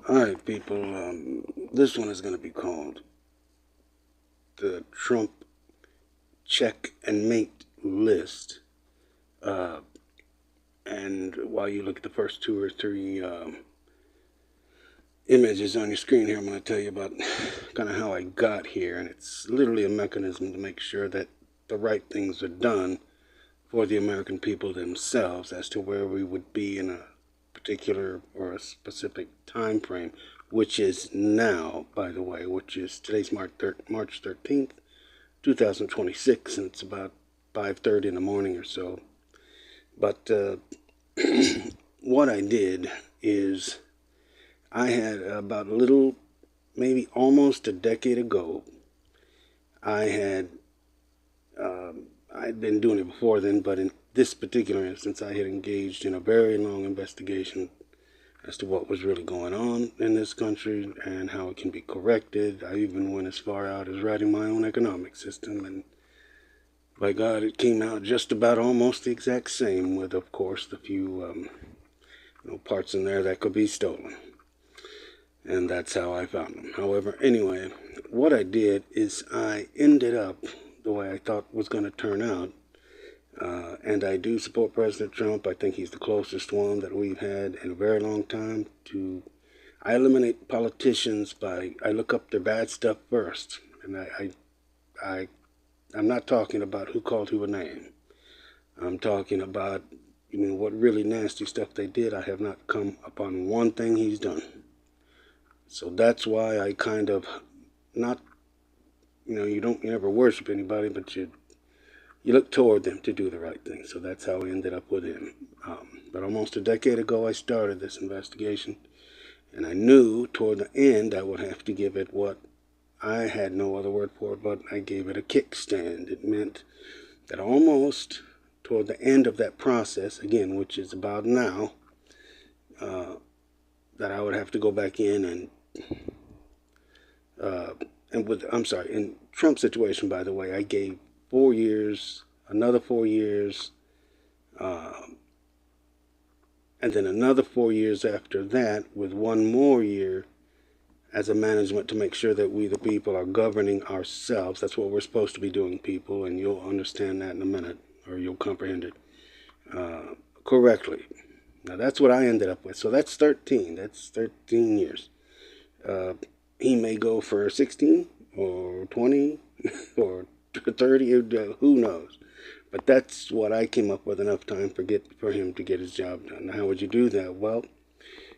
Alright, people, this one is going to be called the Trump Check and Mate List. And while you look at the first two or three images on your screen here, I'm going to tell you about kind of how I got here. And it's literally a mechanism to make sure that the right things are done for the American people themselves as to where we would be in a particular or a specific time frame, which is now, by the way, which is today's March 13th, 2026, and it's about 5:30 in the morning or so. But what I did is I had about a little, maybe almost a decade ago, I'd been doing it before then, but in this particular instance, I had engaged in a very long investigation as to what was really going on in this country and how it can be corrected. I even went as far out as writing my own economic system, and by God, it came out just about almost the exact same, with, of course, the few parts in there that could be stolen. And that's how I found them. However, anyway, what I did is I ended up the way I thought was going to turn out. And I do support President Trump. I think he's the closest one that we've had in a very long time. I eliminate politicians I look up their bad stuff first. And I'm not talking about who called who a name. I'm talking about, what really nasty stuff they did. I have not come upon one thing he's done. So that's why I kind of not, you never worship anybody, but you look toward them to do the right thing. So that's how I ended up with him. But almost a decade ago, I started this investigation, and I knew toward the end I would have to give it what I had no other word for it, but I gave it a kickstand. It meant that almost toward the end of that process, again, which is about now, that I would have to go back in and in Trump's situation, by the way, I gave 4 years, another 4 years, and then another 4 years after that, with 1 more year as a management to make sure that we, the people, are governing ourselves. That's what we're supposed to be doing, people, and you'll understand that in a minute, or you'll comprehend it correctly. Now, that's what I ended up with. So that's 13. That's 13 years. He may go for 16 or 20 or 30, who knows. But that's what I came up with enough time for him to get his job done. Now, how would you do that? Well,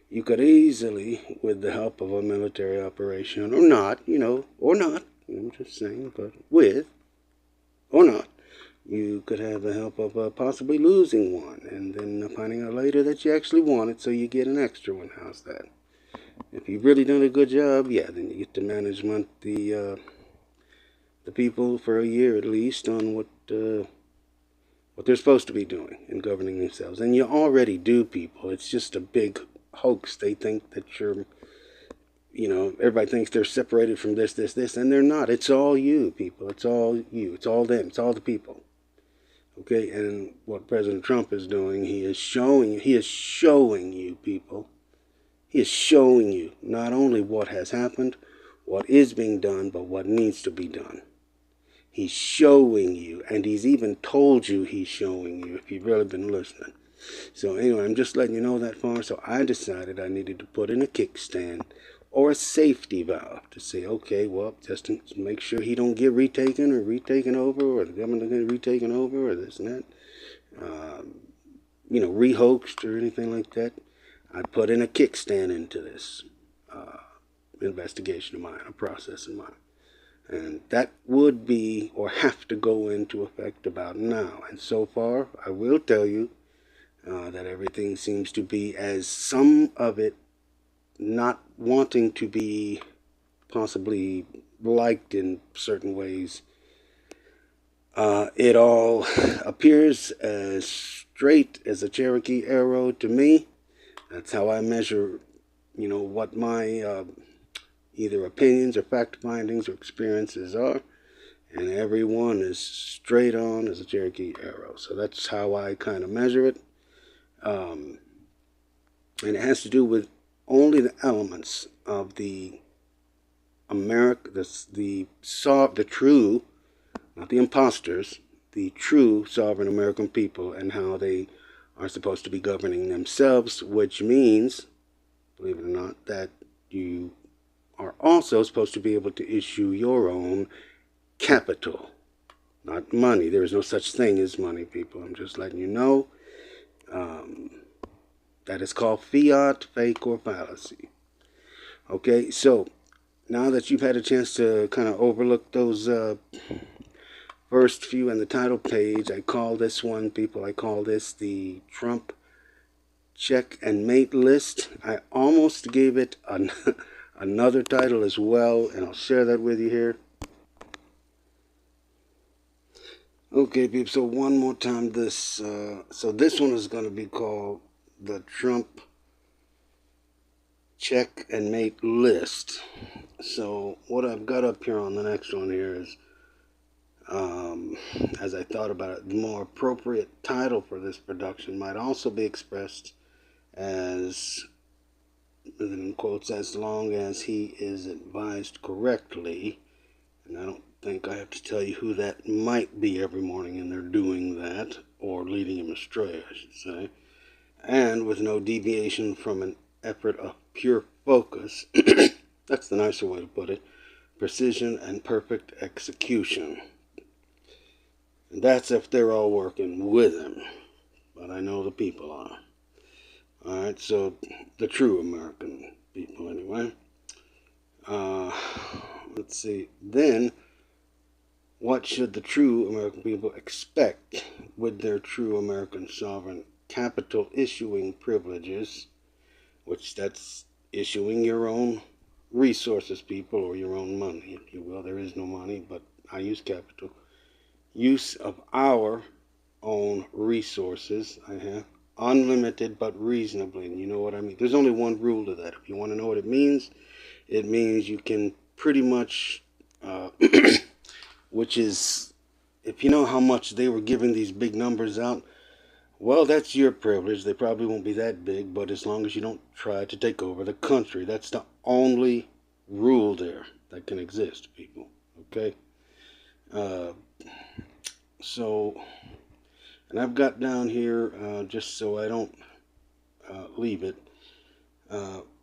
you could easily, with the help of a military operation, or not, or not, I'm just saying, but with, or not, you could have the help of possibly losing one, and then finding out later that you actually won it, so you get an extra one. How's that? If you've really done a good job, yeah, then you get to management the people for a year at least on what they're supposed to be doing in governing themselves. And you already do, people. It's just a big hoax. They think that everybody thinks they're separated from this, and they're not. It's all you, people. It's all you. It's all them. It's all the people. Okay, and what President Trump is doing, he is showing you, people. He is showing you not only what has happened, what is being done, but what needs to be done. He's showing you, and he's even told you he's showing you, if you've really been listening. So anyway, I'm just letting you know that far. So I decided I needed to put in a kickstand or a safety valve to say, okay, well, just to make sure he don't get retaken over, or the government get retaken over, or this and that, rehoaxed or anything like that. I put in a kickstand into this investigation of mine, a process of mine. And that would be, or have to go into effect about now. And so far, I will tell you that everything seems to be, as some of it not wanting to be possibly liked in certain ways, it all appears as straight as a Cherokee arrow to me. That's how I measure, what my either opinions or fact findings or experiences are. And every one is straight on as a Cherokee arrow. So that's how I kind of measure it. And it has to do with only the elements of the the true, not the imposters, the true sovereign American people, and how they are supposed to be governing themselves, which means, believe it or not, that you are also supposed to be able to issue your own capital, not money. There is no such thing as money, people. I'm just letting you know. That is called fiat, fake, or fallacy. Okay, so now that you've had a chance to kind of overlook those first few in the title page, I call this one, people, I call this the Trump check and mate list. I almost gave it another title as well, and I'll share that with you here. Okay, people, so one more time, so this one is going to be called the Trump check and mate list. So what I've got up here on the next one here is, as I thought about it, the more appropriate title for this production might also be expressed as, in quotes, as long as he is advised correctly. And I don't think I have to tell you who that might be every morning, and they're doing that, or leading him astray, I should say. And with no deviation from an effort of pure focus, that's the nicer way to put it, precision and perfect execution. And that's if they're all working with him. But I know the people are. Alright, so the true American people anyway. Let's see. Then, what should the true American people expect with their true American sovereign capital issuing privileges, which that's issuing your own resources, people, or your own money, if you will. There is no money, but I use capital. Use of our own resources. I have unlimited but reasonably, and you know what I mean. There's only one rule to that. If you want to know what it means you can pretty much, which is, if you know how much they were giving these big numbers out, well, that's your privilege. They probably won't be that big, but as long as you don't try to take over the country, that's the only rule there that can exist, people. Okay? So, and I've got down here, just so I don't leave it,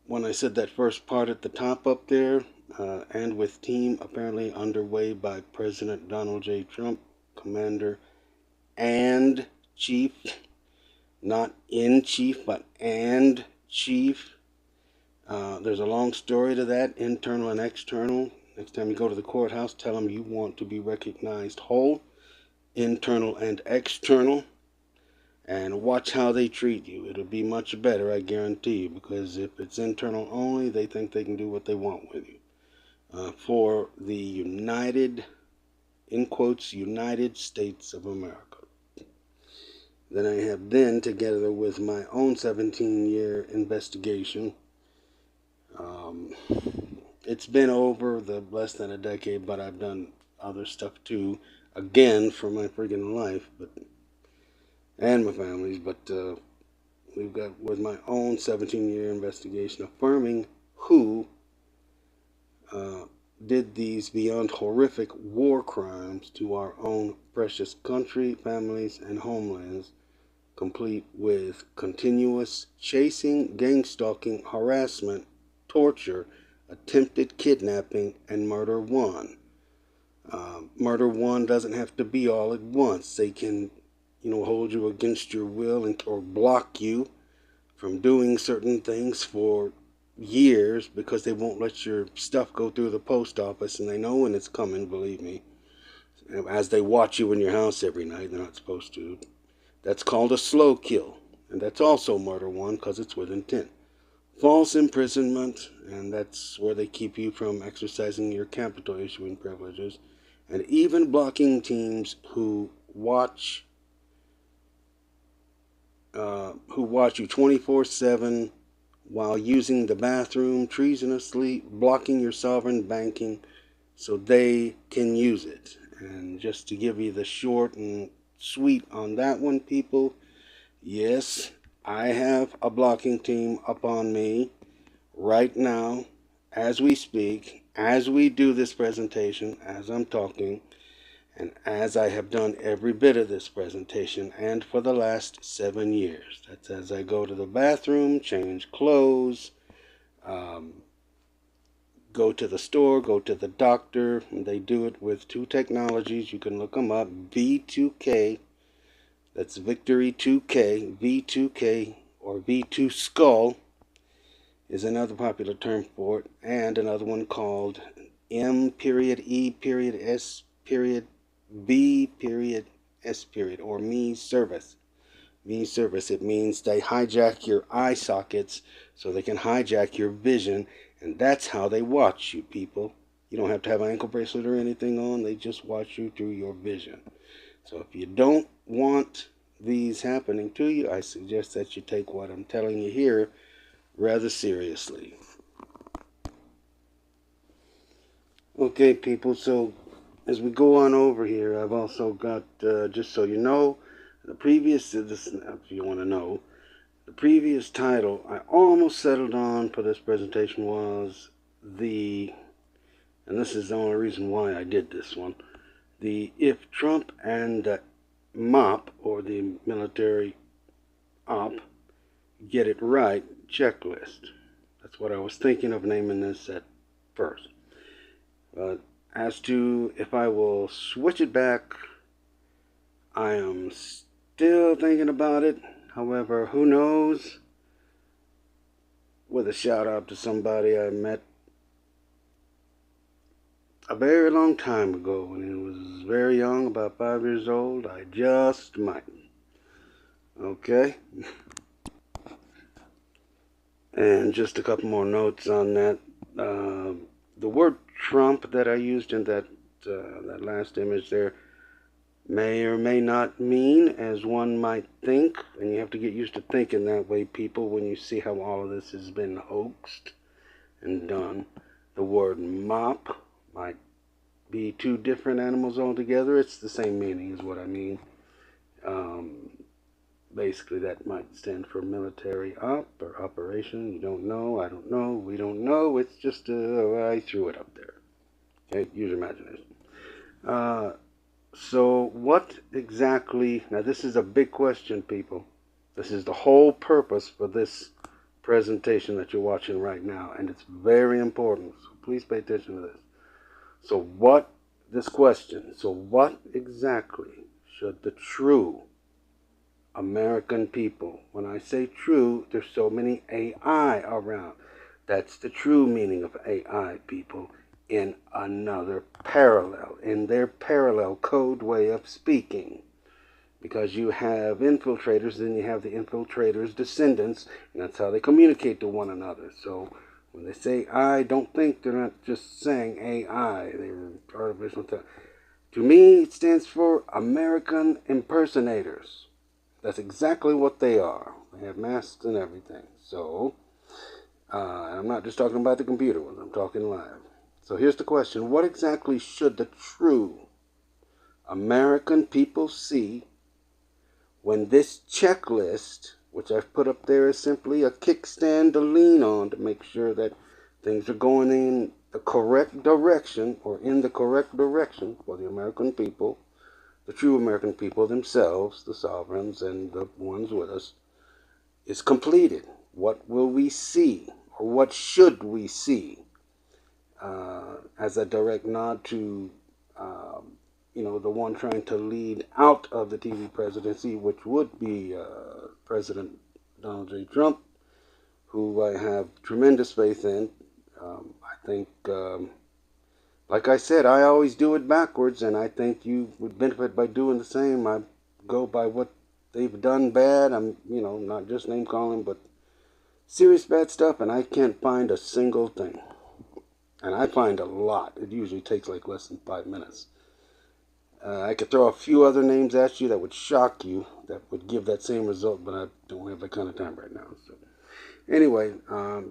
when I said that first part at the top up there, and with team apparently underway by President Donald J. Trump, Commander and Chief, not in chief, but and chief. There's a long story to that, internal and external. Next time you go to the courthouse, tell them you want to be recognized whole, internal and external, and watch how they treat you. It'll be much better, I guarantee you, because if it's internal only, they think they can do what they want with you. For the United, in quotes, United States of America. Then I have together with my own 17-year investigation, it's been over the less than a decade, but I've done other stuff too, again, for my friggin' life, and my family's, but we've got, with my own 17-year investigation, affirming who did these beyond horrific war crimes to our own precious country, families, and homelands, complete with continuous chasing, gang stalking, harassment, torture, attempted kidnapping, and murder one. Murder one doesn't have to be all at once. They can, hold you against your will or block you from doing certain things for years because they won't let your stuff go through the post office, and they know when it's coming, believe me. As they watch you in your house every night, they're not supposed to. That's called a slow kill, and that's also murder one because it's with intent. False imprisonment, and that's where they keep you from exercising your capital issuing privileges, and even blocking teams who watch you 24/7 while using the bathroom, treasonously blocking your sovereign banking so they can use it. And just to give you the short and sweet on that one, people, yes, I have a blocking team up on me right now, as we speak, as we do this presentation, as I'm talking, and as I have done every bit of this presentation, and for the last 7 years. That's as I go to the bathroom, change clothes, go to the store, go to the doctor. And they do it with two technologies. You can look them up. V2K, that's Victory 2K, V2K, or V2 Skull is another popular term for it, and another one called M.E.S.V.S. or Me Service. Me Service. It means they hijack your eye sockets so they can hijack your vision, and that's how they watch you, people. You don't have to have an ankle bracelet or anything on. They just watch you through your vision. So if you don't want these happening to you, I suggest that you take what I'm telling you here rather seriously. Okay, people, so as we go on over here, I've also got, just so you know, the previous, if you want to know, the previous title I almost settled on for this presentation was and this is the only reason why I did this one, the If Trump and the MOP, or the military op, get it right checklist. That's what I was thinking of naming this at first. But as to if I will switch it back, I am still thinking about it. However, who knows? With a shout out to somebody I met a very long time ago when he was very young, about 5 years old. I just might. Okay? And just a couple more notes on that. The word Trump that I used in that last image there may or may not mean as one might think, and you have to get used to thinking that way, people, when you see how all of this has been hoaxed and done. The word mop might be two different animals altogether. It's the same meaning is what I mean. Basically, that might stand for military op or operation. You don't know, I don't know, we don't know. It's just, I threw it up there. Okay, use your imagination. So what exactly, now this is a big question, people. This is the whole purpose for this presentation that you're watching right now, and it's very important, so please pay attention to this. So what exactly should the true American people, when I say true, there's so many AI around. That's the true meaning of AI, people, in another parallel, in their parallel code way of speaking. Because you have infiltrators, then you have the infiltrators' descendants, and that's how they communicate to one another. So when they say I, don't think they're not just saying AI, they're artificial intelligence. To me, it stands for American impersonators. That's exactly what they are. They have masks and everything. So, I'm not just talking about the computer ones. I'm talking live. So here's the question. What exactly should the true American people see when this checklist, which I've put up there, is simply a kickstand to lean on to make sure that things are going in the correct direction, or in the correct direction for the American people, the true American people themselves, the sovereigns and the ones with us, is completed? What will we see, or what should we see? As a direct nod to, the one trying to lead out of the TV presidency, which would be President Donald J. Trump, who I have tremendous faith in. I think, like I said, I always do it backwards, and I think you would benefit by doing the same. I go by what they've done bad. I'm, not just name calling, but serious bad stuff, and I can't find a single thing. And I find a lot. It usually takes like less than 5 minutes. I could throw a few other names at you that would shock you, that would give that same result, but I don't have that kind of time right now. So anyway,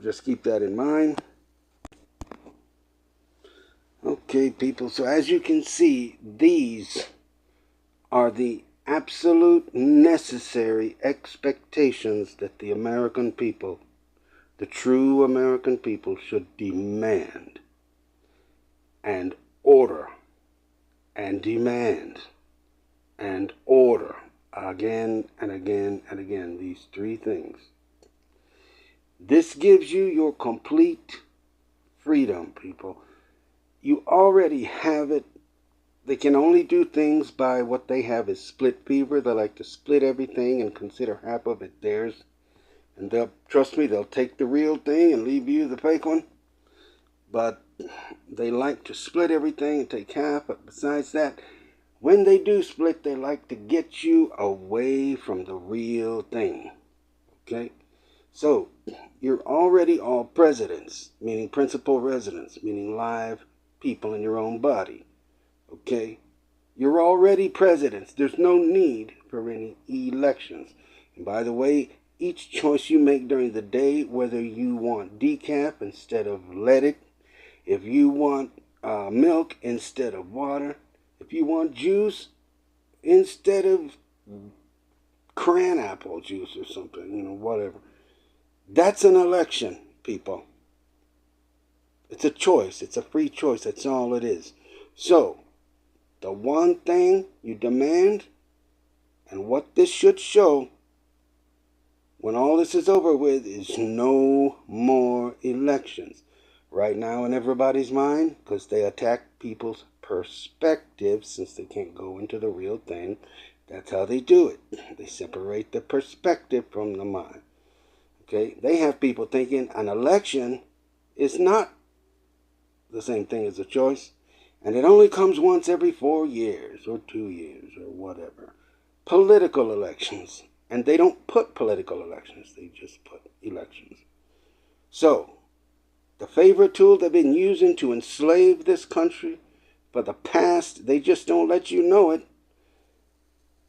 just keep that in mind. Okay, people, so as you can see, these are the absolute necessary expectations that the American people, The true American people should demand and order and demand and order again and again and again. These three things. This gives you your complete freedom, people. You already have it. They can only do things by what they have is split fever. They like to split everything and consider half of it theirs. And they'll, trust me, they'll take the real thing and leave you the fake one. But they like to split everything and take half. But besides that, when they do split, they like to get you away from the real thing. Okay? So, you're already all presidents, meaning principal residents, meaning live people in your own body. Okay? You're already presidents. There's no need for any elections. And by the way, each choice you make during the day, whether you want decaf instead of Ledic, if you want milk instead of water, if you want juice instead of cran apple juice or something, whatever. That's an election, people. It's a choice. It's a free choice. That's all it is. So, the one thing you demand, and what this should show, when all this is over with, is no more elections. Right now in everybody's mind, because they attack people's perspective, since they can't go into the real thing, that's how they do it. They separate the perspective from the mind. Okay? They have people thinking an election is not the same thing as a choice, and it only comes once every 4 years or 2 years or whatever. Political elections. And they don't put political elections. They just put elections. So, the favorite tool they've been using to enslave this country for the past, they just don't let you know it.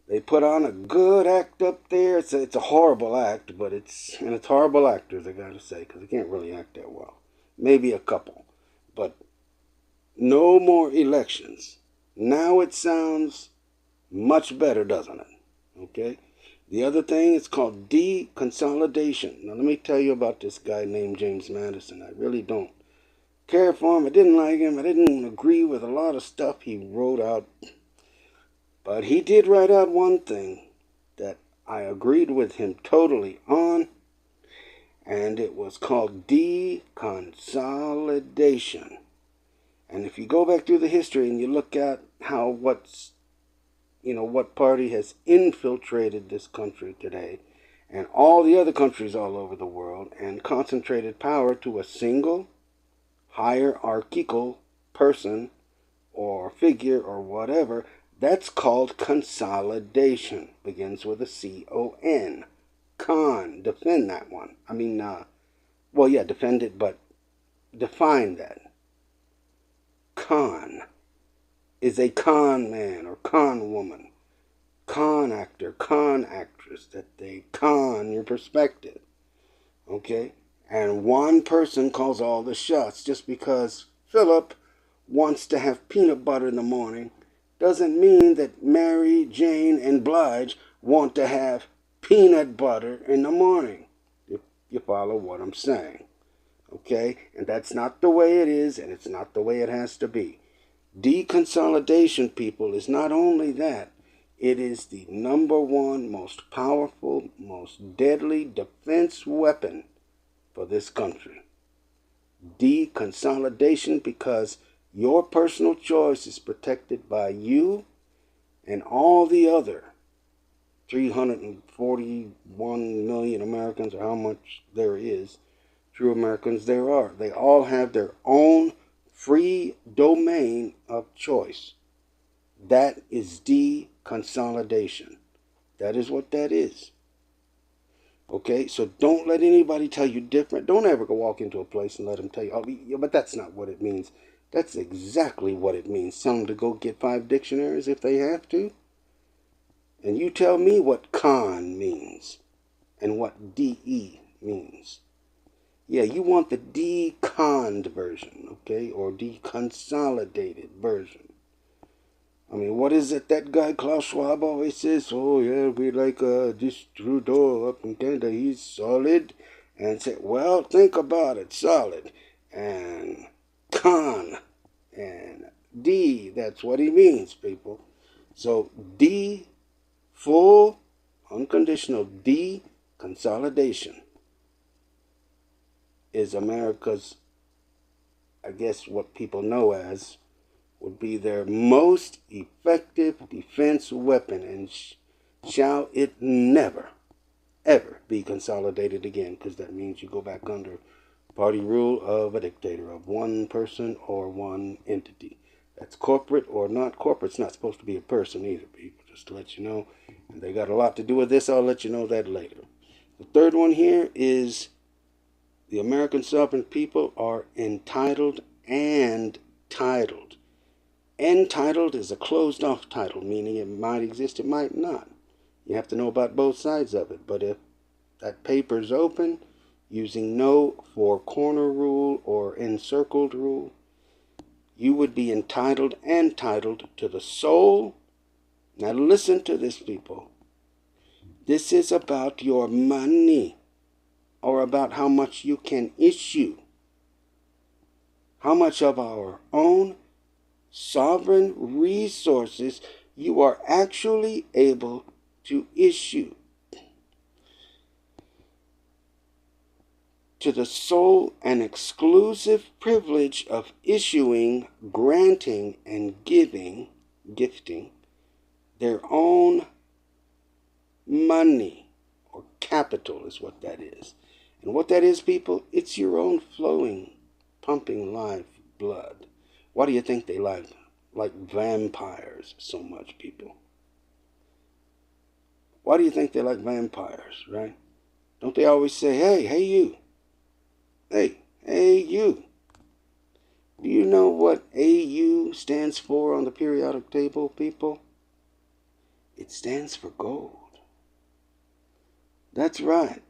They put on a good act up there. It's a horrible act, but it's horrible actors, I gotta say, because they can't really act that well. Maybe a couple. But no more elections. Now it sounds much better, doesn't it? Okay? The other thing is called deconsolidation. Now, let me tell you about this guy named James Madison. I really don't care for him. I didn't like him. I didn't agree with a lot of stuff he wrote out. But he did write out one thing that I agreed with him totally on, and it was called deconsolidation. And if you go back through the history and you look at how what party has infiltrated this country today and all the other countries all over the world and concentrated power to a single hierarchical person or figure or whatever, that's called consolidation. Begins with a C-O-N. Con. Defend that one. Defend it, but define that. Con is a con man or con woman, con actor, con actress, that they con your perspective. Okay? And one person calls all the shots. Just because Philip wants to have peanut butter in the morning doesn't mean that Mary, Jane, and Blige want to have peanut butter in the morning. If you follow what I'm saying. Okay? And that's not the way it is, and it's not the way it has to be. Deconsolidation, people, is not only that, it is the number one most powerful, most deadly defense weapon for this country. Deconsolidation, because your personal choice is protected by you and all the other 341 million Americans, or how much there is, true Americans there are. They all have their own free domain of choice. That is deconsolidation. That is what that is. Okay, so don't let anybody tell you different. Don't ever go walk into a place and let them tell you, oh, yeah, but that's not what it means. That's exactly what it means. Tell them to go get 5 dictionaries if they have to. And you tell me what con means and what DE means. Yeah, you want the deconned version, okay, or deconsolidated version. I mean, what is it that guy Klaus Schwab always says? Oh, yeah, we like this Trudeau up in Canada. He's solid and say, well, think about it, solid, and con, and D, that's what he means, people. So D, full, unconditional deconsolidation is America's, I guess what people know as, would be their most effective defense weapon, and shall it never, ever be consolidated again, because that means you go back under party rule of a dictator, of one person or one entity. That's corporate or not corporate. It's not supposed to be a person either, people, just to let you know. And they got a lot to do with this. I'll let you know that later. The third one here is the American sovereign people are entitled and titled. Entitled is a closed off title, meaning it might exist, it might not. You have to know about both sides of it. But if that paper's open, using no four corner rule or encircled rule, you would be entitled and titled to the sole. Now listen to this, people. This is about your money, or about how much you can issue. How much of our own sovereign resources you are actually able to issue. To the sole and exclusive privilege of issuing, granting, and gifting their own money, or capital is what that is. And what that is, people, it's your own flowing, pumping live blood. Why do you think they like vampires so much, people? Why do you think they like vampires, right? Don't they always say, hey you, hey you. Do you know what AU stands for on the periodic table, people? It stands for gold. That's right.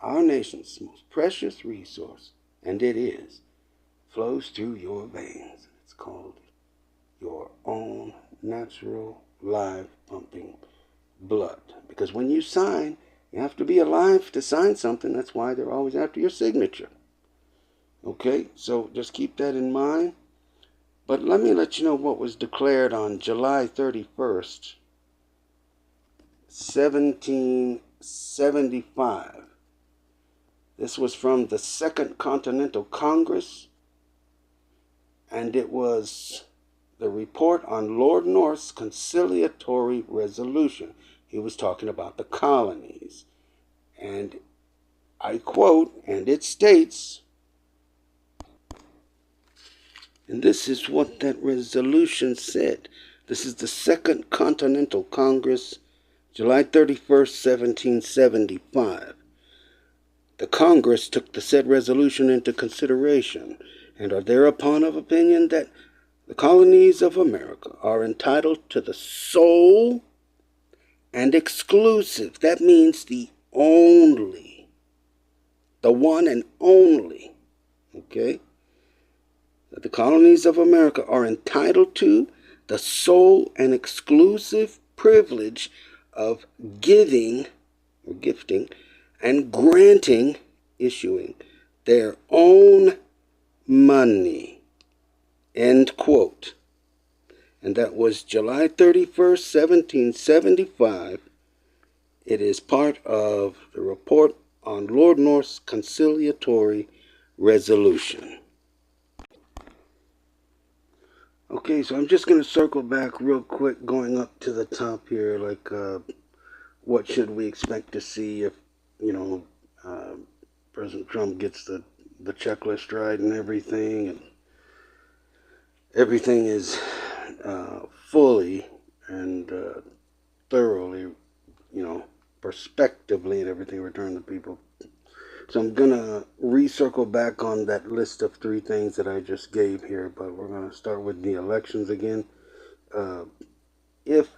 Our nation's most precious resource, and it is, flows through your veins. It's called your own natural live pumping blood. Because when you sign, you have to be alive to sign something. That's why they're always after your signature. Okay, so just keep that in mind. But let me let you know what was declared on July 31st, 1775. This was from the Second Continental Congress, and it was the report on Lord North's conciliatory resolution. He was talking about the colonies. And I quote, and it states, and this is what that resolution said. This is the Second Continental Congress, July 31st, 1775. The Congress took the said resolution into consideration, and are thereupon of opinion that the colonies of America are entitled to the sole and exclusive, that means the only, the one and only, okay? That the colonies of America are entitled to the sole and exclusive privilege of giving or gifting and granting, issuing their own money, end quote. And that was July 31st, 1775. It is part of the report on Lord North's conciliatory resolution. Okay, so I'm just going to circle back real quick, going up to the top here, like what should we expect to see if, President Trump gets the checklist right and everything, and everything is fully and thoroughly, prospectively and everything returned to people. So I'm going to recircle back on that list of 3 things that I just gave here, but we're going to start with the elections again. If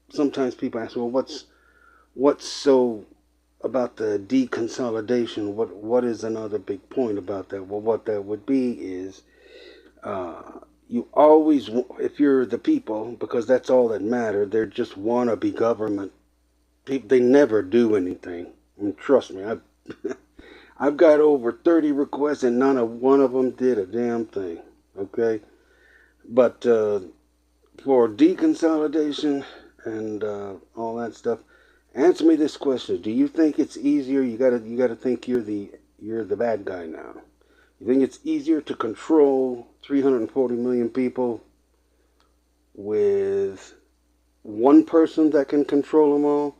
sometimes people ask, well, what's so about the deconsolidation? What is another big point about that? Well, what that would be is you always, if you're the people, because that's all that matters, they're just wannabe government People, they never do anything. I mean, trust me, I've got over 30 requests and none of one of them did a damn thing. Okay, but for deconsolidation and all that stuff, answer me this question: do you think it's easier? You gotta think you're the bad guy now. You think it's easier to control 340 million people with one person that can control them all,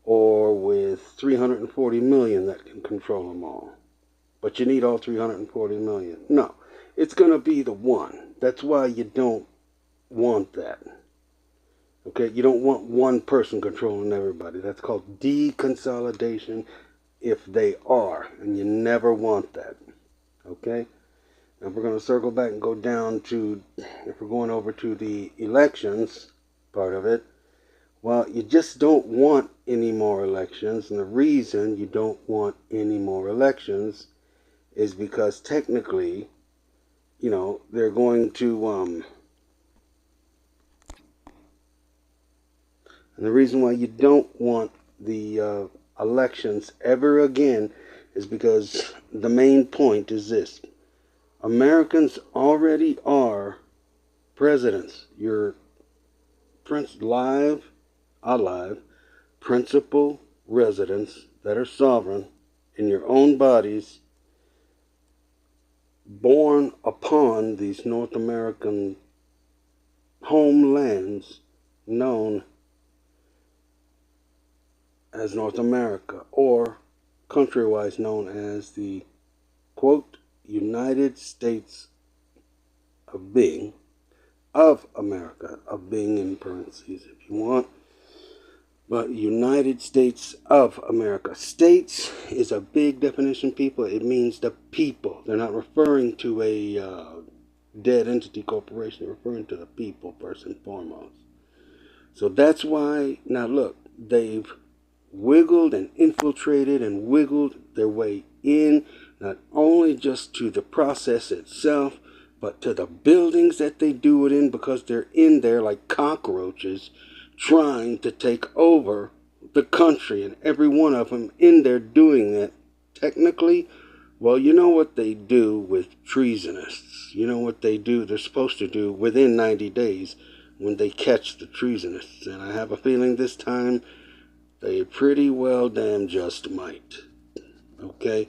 or with 340 million that can control them all? But you need all 340 million. No, it's going to be the one. That's why you don't want that. Okay, you don't want one person controlling everybody. That's called deconsolidation if they are, and you never want that. Okay? Now we're going to circle back and go down to, if we're going over to the elections part of it, well, you just don't want any more elections, and the reason you don't want any more elections is because technically, they're going to, and the reason why you don't want the elections ever again is because the main point is this: Americans already are presidents. Your alive, principal residents that are sovereign in your own bodies, born upon these North American homelands known as North America, or country-wise known as the, quote, United States of being, of America, of being in parentheses if you want, but United States of America. States is a big definition, people. It means the people. They're not referring to a dead entity corporation. They're referring to the people first and foremost. So that's why, now look, they've wiggled and infiltrated and wiggled their way in, not only just to the process itself, but to the buildings that they do it in, because they're in there like cockroaches trying to take over the country, and every one of them in there doing that. Technically, well, you know what they do with treasonists. You know what they do, they're supposed to do within 90 days when they catch the treasonists. And I have a feeling this time they pretty well damn just might. Okay?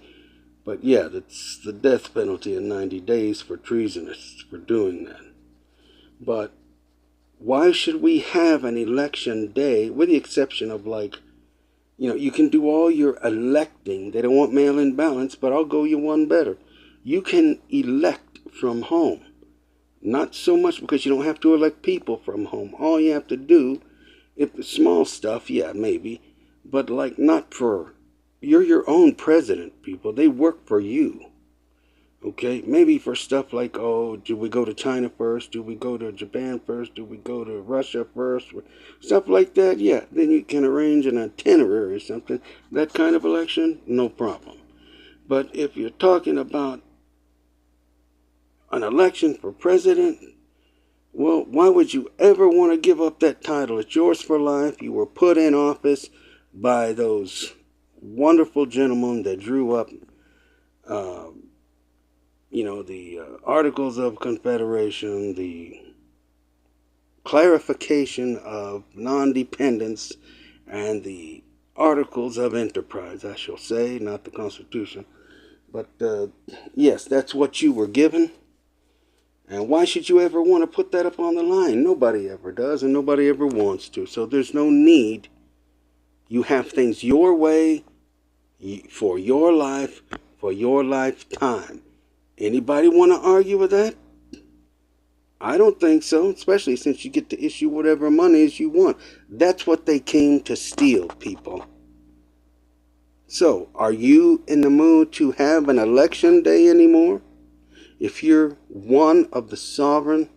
But yeah, that's the death penalty in 90 days for treasonists for doing that. But why should we have an election day, with the exception of you can do all your electing. They don't want mail-in ballots, but I'll go you one better. You can elect from home. Not so much because you don't have to elect people from home. All you have to do, if the small stuff, yeah, maybe, but not for, you're your own president, people. They work for you. Okay, maybe for stuff like, oh, do we go to China first? Do we go to Japan first? Do we go to Russia first? Stuff like that, yeah. Then you can arrange an itinerary or something. That kind of election, no problem. But if you're talking about an election for president, well, why would you ever want to give up that title? It's yours for life. You were put in office by those wonderful gentlemen that drew up the Articles of Confederation, the clarification of non-dependence, and the Articles of Enterprise, I shall say, not the Constitution. But yes, that's what you were given. And why should you ever want to put that up on the line? Nobody ever does, and nobody ever wants to. So there's no need. You have things your way, for your life, for your lifetime. Anybody want to argue with that? I don't think so, especially since you get to issue whatever monies you want. That's what they came to steal, people. So, are you in the mood to have an election day anymore? If you're one of the sovereign,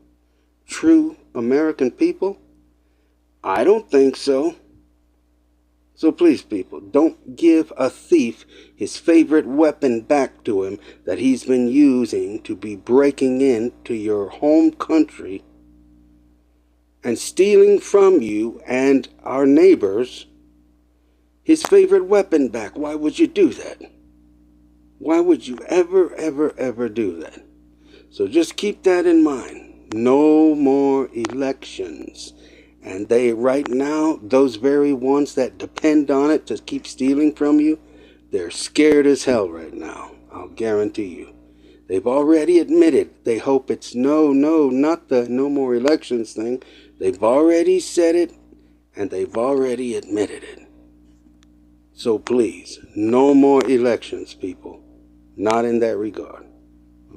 true American people? I don't think so. So please, people, don't give a thief his favorite weapon back to him that he's been using to be breaking into your home country and stealing from you and our neighbors his favorite weapon back. Why would you do that? Why would you ever do that? So just keep that in mind. No more elections. And they, right now, those very ones that depend on it to keep stealing from you, they're scared as hell right now. I'll guarantee you. They've already admitted they hope it's not the no more elections thing. They've already said it, and they've already admitted it. So please, no more elections, people. Not in that regard.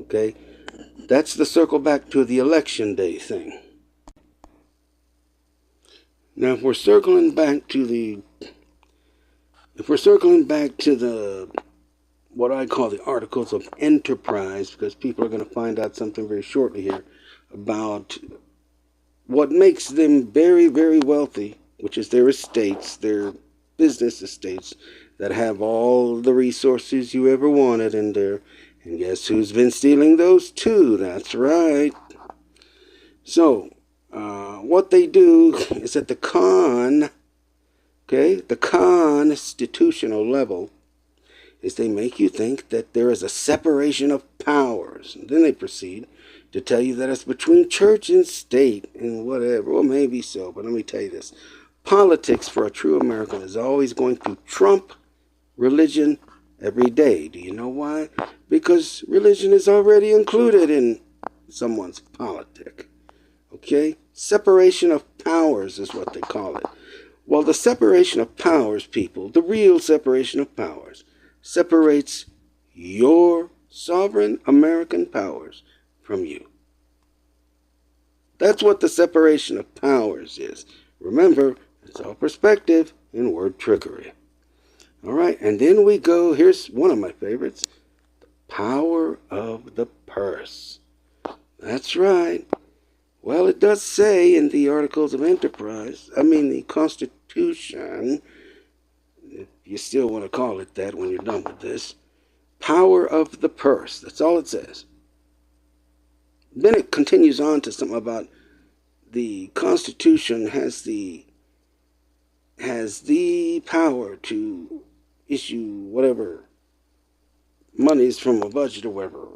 Okay? That's the circle back to the election day thing. Now, if we're circling back to the what I call the articles of enterprise, because people are going to find out something very shortly here about what makes them very, very wealthy, which is their estates, their business estates that have all the resources you ever wanted in there. And guess who's been stealing those too? That's right. So, what they do is at the constitutional level, is they make you think that there is a separation of powers. And then they proceed to tell you that it's between church and state and whatever. Well, maybe so, but let me tell you this. Politics for a true American is always going to trump religion every day. Do you know why? Because religion is already included in someone's politic. Okay? Separation of powers is what they call it. Well, the separation of powers, people, the real separation of powers, separates your sovereign American powers from you. That's what the separation of powers is. Remember, it's all perspective and word trickery. All right, and then we go, here's one of my favorites, the power of the purse. That's right. Well, it does say in the Articles of Enterprise, the Constitution, if you still want to call it that when you're done with this, power of the purse. That's all it says. Then it continues on to something about the Constitution has the power to issue whatever monies from a budget or whatever.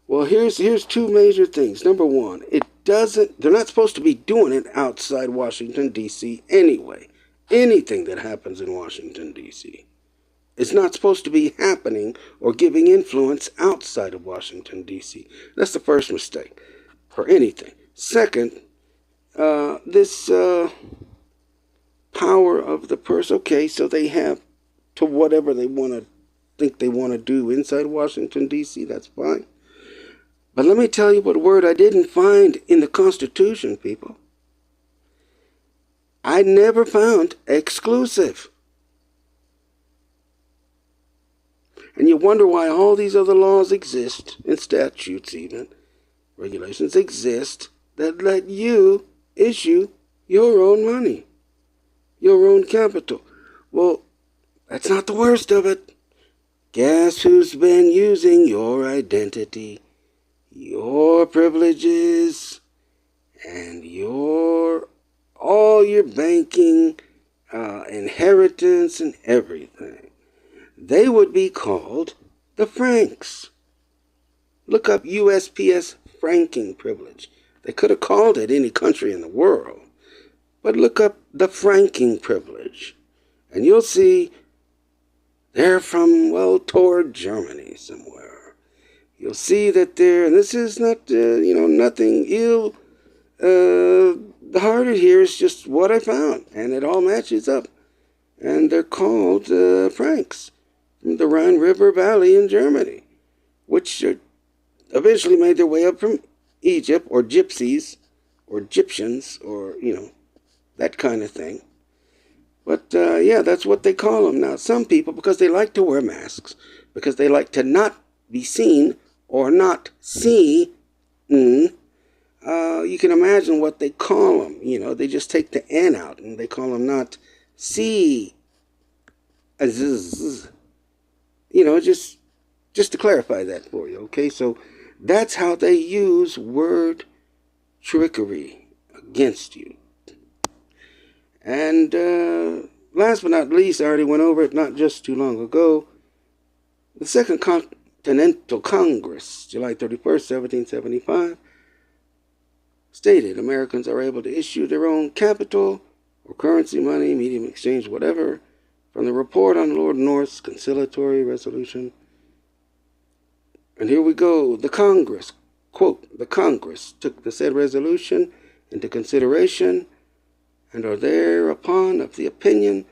Well, here's two major things. Number one, they're not supposed to be doing it outside Washington, D.C. anyway. Anything that happens in Washington, D.C. is not supposed to be happening or giving influence outside of Washington, D.C. That's the first mistake for anything. Second, this power of the purse, okay, so they have to whatever they think they want to do inside Washington, D.C., that's fine. But let me tell you what word I didn't find in the Constitution, people. I never found exclusive. And you wonder why all these other laws exist, and statutes even, regulations exist, that let you issue your own money, your own capital. Well, that's not the worst of it. Guess who's been using your identity, your privileges, and all your banking, inheritance, and everything? They would be called the Franks. Look up USPS franking privilege. They could have called it any country in the world. But look up the franking privilege. And you'll see they're from, toward Germany somewhere. You'll see that and this is not, nothing ill-hearted here. It's just what I found. And it all matches up. And they're called Franks from the Rhine River Valley in Germany, which eventually made their way up from Egypt, or gypsies, or Egyptians, or, that kind of thing. But, that's what they call them. Now, some people, because they like to wear masks, because they like to not be seen or not see, you can imagine what they call them. They just take the N out, and they call them not see. Just to clarify that for you, okay? So that's how they use word trickery against you. And last but not least, I already went over it not just too long ago. The Second Continental Congress, July 31st, 1775, stated Americans are able to issue their own capital or currency, money, medium exchange, whatever, from the report on Lord North's conciliatory resolution. And here we go. The Congress, quote, the Congress took the said resolution into consideration and are thereupon of the opinion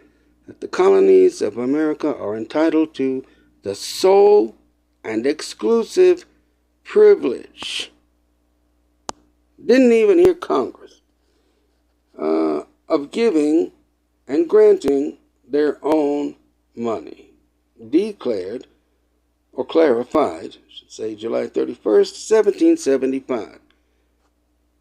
that the colonies of America are entitled to the sole and exclusive privilege. Didn't even hear Congress. Of giving and granting their own money. Declared, or clarified, I should say, July 31st, 1775.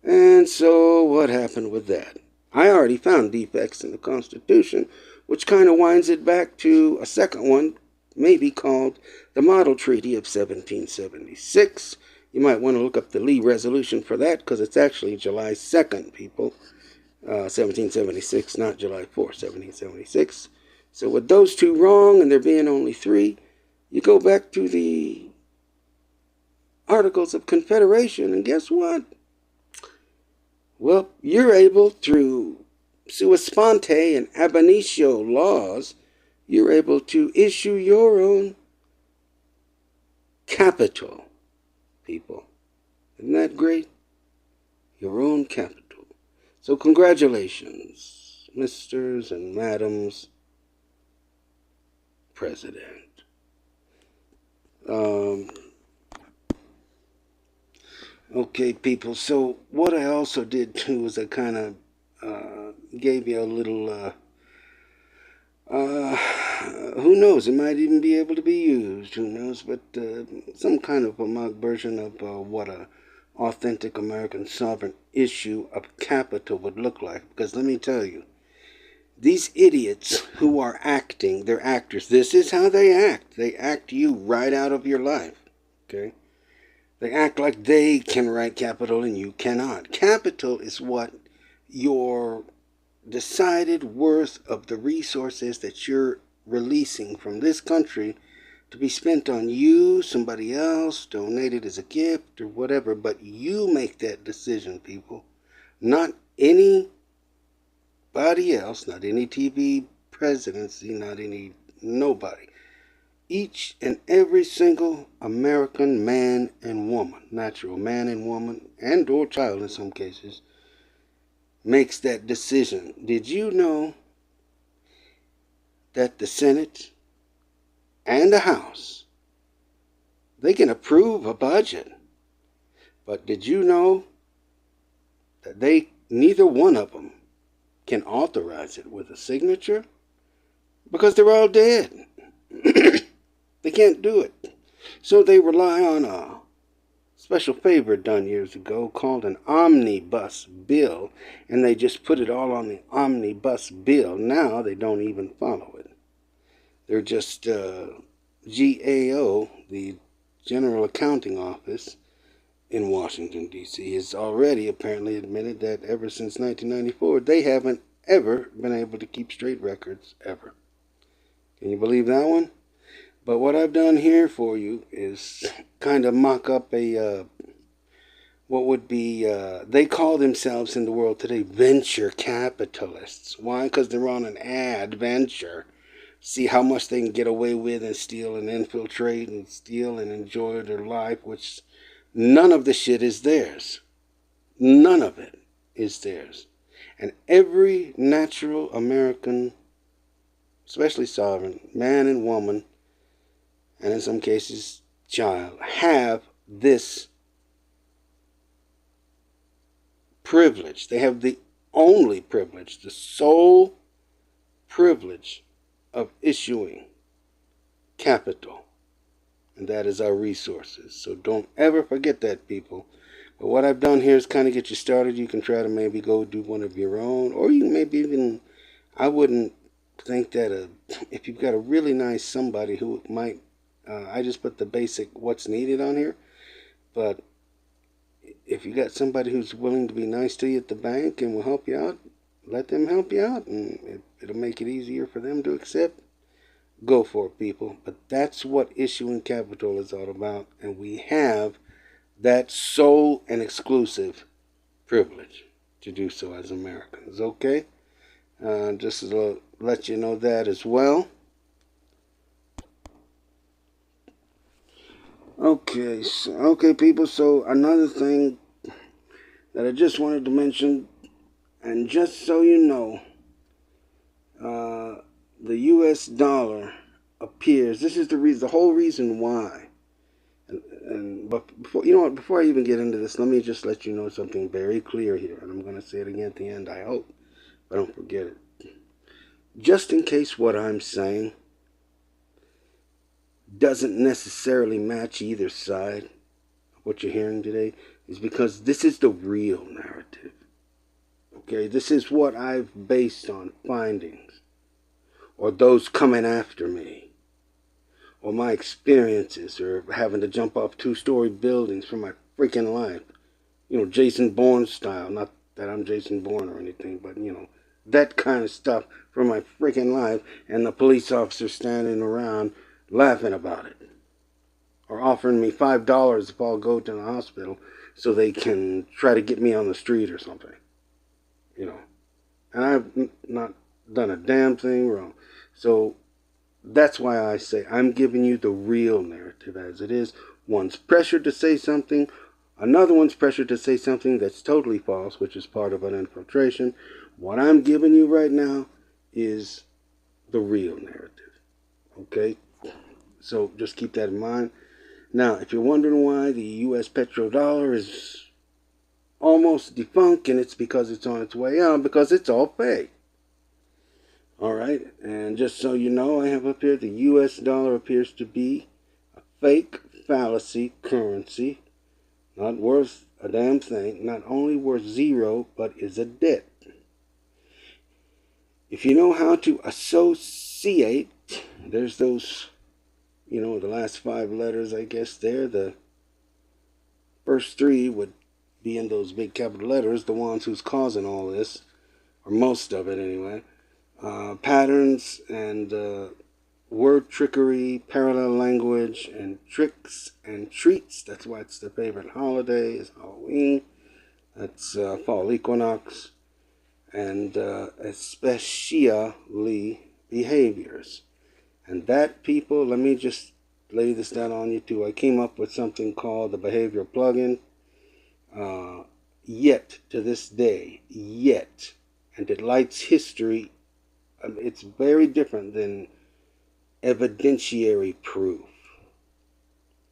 And so what happened with that? I already found defects in the Constitution, which kind of winds it back to a second one, maybe called the Model Treaty of 1776. You might want to look up the Lee Resolution for that, because it's actually July 2nd, people. 1776, not July 4th, 1776. So with those two wrong, and there being only three, you go back to the Articles of Confederation, and guess what? Well, you're able, through sua sponte and ab initio laws, you're able to issue your own capital, people. Isn't that great? Your own capital. So congratulations, Misters and Madams President. Okay, people, so what I also did too is I kind of gave you a little, who knows, it might even be able to be used, who knows, but some kind of a mock version of what a authentic American sovereign issue of capital would look like. Because let me tell you, these idiots who are acting, they're actors. This is how they act. They act you right out of your life. Okay? They act like they can write capital and you cannot. Capital is what your decided worth of the resources that you're releasing from this country to be spent on you, somebody else, donated as a gift or whatever, but you make that decision, people. Not anybody else, not any TV presidency, not any nobody. Each and every single American man and woman, natural man and woman, and or child in some cases, makes that decision. Did you know that the Senate and the House, they can approve a budget, but did you know that neither one of them can authorize it with a signature? Because they're all dead. They can't do it. So they rely on a special favor done years ago called an omnibus bill, and they just put it all on the omnibus bill. Now they don't even follow it. They're just GAO, the General Accounting Office in Washington, D.C., has already apparently admitted that ever since 1994, they haven't ever been able to keep straight records, ever. Can you believe that one? But what I've done here for you is kind of mock up a, what would be, they call themselves in the world today venture capitalists. Why? Because they're on an adventure. See how much they can get away with and steal and infiltrate and steal and enjoy their life, which none of the shit is theirs. None of it is theirs. And every natural American, especially sovereign, man and woman, and in some cases child, have this privilege. They have the only privilege, the sole privilege of issuing capital. And that is our resources. So don't ever forget that, people. But what I've done here is kind of get you started. You can try to maybe go do one of your own. Or you maybe even, I wouldn't think that if you've got a really nice somebody who might, I just put the basic what's needed on here. But if you got somebody who's willing to be nice to you at the bank and will help you out, let them help you out. And it'll make it easier for them to accept, go for it, people. But that's what issuing capital is all about, and we have that sole and exclusive privilege to do so as Americans. Okay, just to let you know that as well. Okay, people. So another thing that I just wanted to mention, and just so you know, the U.S. dollar appears. This is the whole reason why. But before I even get into this, let me just let you know something very clear here, and I'm going to say it again at the end. I hope I don't forget it. Just in case what I'm saying doesn't necessarily match either side of what you're hearing today, is because this is the real narrative. Okay, this is what I've based on findings, or those coming after me, or my experiences, or having to jump off two-story buildings for my freaking life. Jason Bourne style. Not that I'm Jason Bourne or anything, but, that kind of stuff for my freaking life, and the police officer standing around laughing about it, or offering me $5 if I'll go to the hospital so they can try to get me on the street or something. And I've not done a damn thing wrong. So that's why I say I'm giving you the real narrative as it is. One's pressured to say something, another one's pressured to say something that's totally false, which is part of an infiltration. What I'm giving you right now is the real narrative. Okay? So just keep that in mind. Now, if you're wondering why the U.S. petrodollar is almost defunct, and it's because it's on its way out, because it's all fake. All right, and just so you know, I have up here the U.S. dollar appears to be a fake fallacy currency, not worth a damn thing, not only worth zero, but is a debt. If you know how to associate, there's those, the last 5 letters, I guess there, the first 3 would be in those big capital letters, the ones who's causing all this, or most of it anyway. Patterns and word trickery, parallel language, and tricks and treats. That's why it's their favorite holiday, is Halloween. That's fall equinox. And especially behaviors. And that, people, let me just lay this down on you too. I came up with something called the behavior plugin. Yet, to this day, and it lights history. It's very different than evidentiary proof.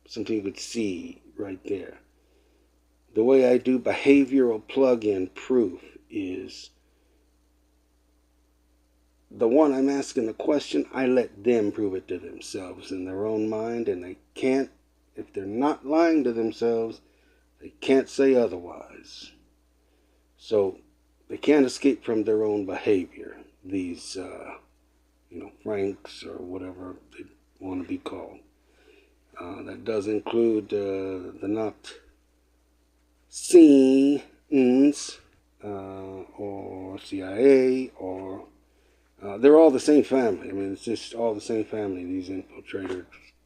Something you could see right there. The way I do behavioral plug-in proof is the one I'm asking the question, I let them prove it to themselves in their own mind, and they can't, if they're not lying to themselves, they can't say otherwise. So they can't escape from their own behavior. These, Franks or whatever they want to be called. That does include the not scenes or CIA or they're all the same family. I mean, it's just all the same family. These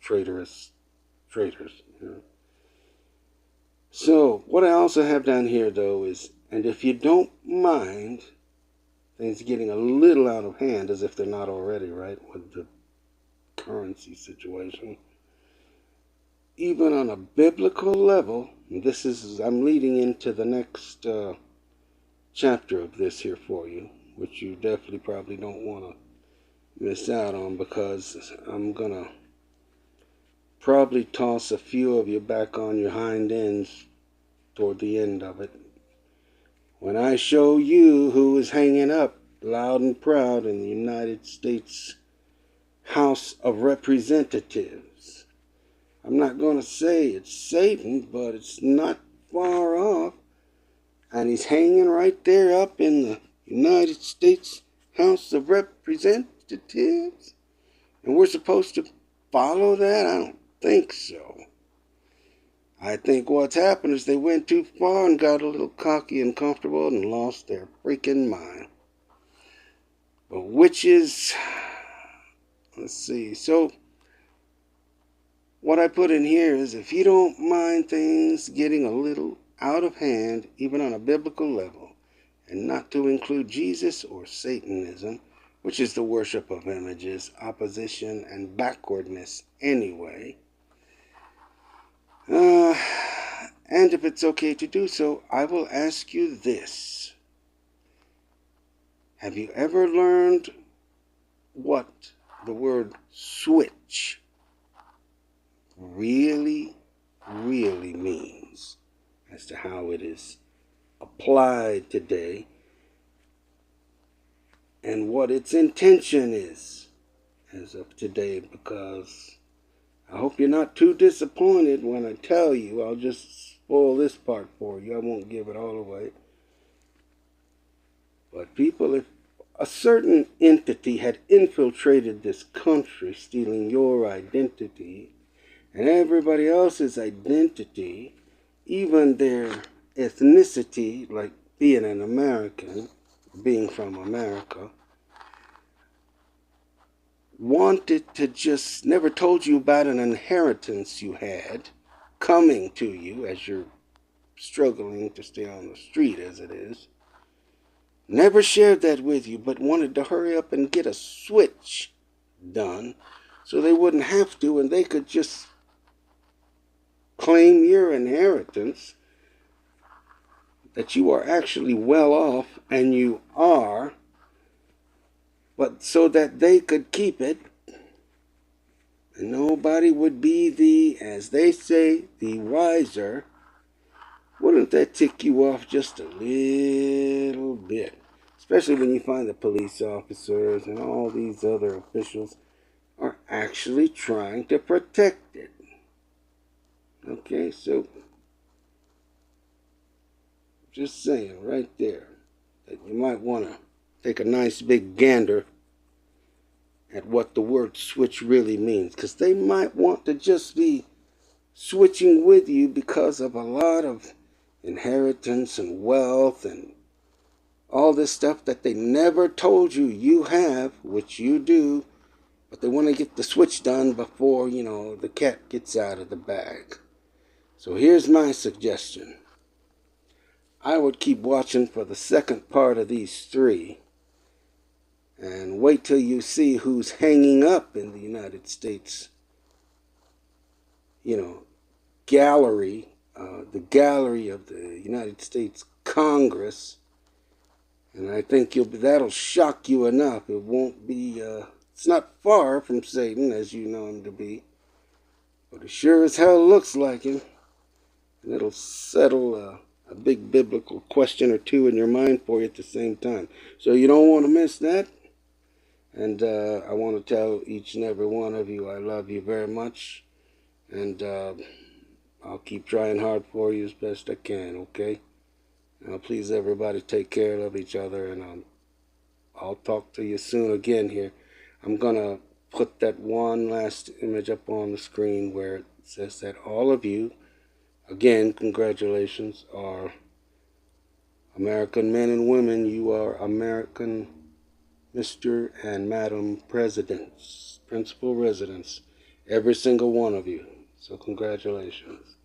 traitorous traitors. So, what I also have down here, though, is, and if you don't mind, things getting a little out of hand, as if they're not already, right, with the currency situation. Even on a biblical level, and I'm leading into the next chapter of this here for you, which you definitely probably don't want to miss out on, because I'm going to probably toss a few of you back on your hind ends toward the end of it, when I show you who is hanging up loud and proud in the United States House of Representatives. I'm not going to say it's Satan, but it's not far off. And he's hanging right there up in the United States House of Representatives. And we're supposed to follow that? I don't think so. I think what's happened is they went too far and got a little cocky and comfortable and lost their freaking mind. which is, let's see, so what I put in here is, if you don't mind things getting a little out of hand, even on a biblical level, and not to include Jesus or Satanism, which is the worship of images, opposition, and backwardness anyway. And if it's okay to do so, I will ask you this. Have you ever learned what the word switch really means, as to how it is applied today, and what its intention is as of today? Because I hope you're not too disappointed when I tell you. I'll just spoil this part for you. I won't give it all away. But people, if a certain entity had infiltrated this country, stealing your identity and everybody else's identity, even their ethnicity, like being an American, being from America, wanted to just, never told you about an inheritance you had coming to you as you're struggling to stay on the street as it is, never shared that with you, but wanted to hurry up and get a switch done so they wouldn't have to, and they could just claim your inheritance, that you are actually well off, and you are, but so that they could keep it, and nobody would be the, as they say, the wiser. Wouldn't that tick you off just a little bit? Especially when you find the police officers and all these other officials are actually trying to protect it. Okay, so just saying right there that you might want to take a nice big gander at what the word switch really means, because they might want to just be switching with you because of a lot of inheritance and wealth and all this stuff that they never told you you have, which you do, but they want to get the switch done before, the cat gets out of the bag. So here's my suggestion. I would keep watching for the second part of these three, and wait till you see who's hanging up in the United States, gallery, the gallery of the United States Congress. And I think that'll shock you enough. It won't be, it's not far from Satan, as you know him to be, but it sure as hell looks like him. And it'll settle a big biblical question or two in your mind for you at the same time. So you don't want to miss that. And I want to tell each and every one of you I love you very much. And I'll keep trying hard for you as best I can, okay? Now, please, everybody, take care of each other, and I'll talk to you soon again here. I'm going to put that one last image up on the screen where it says that all of you, again, congratulations, are American men and women. You are American Mr. and Madam Presidents, Principal Residents, every single one of you. So congratulations.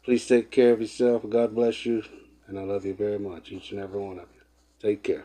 Please take care of yourself. God bless you. And I love you very much, each and every one of you. Take care.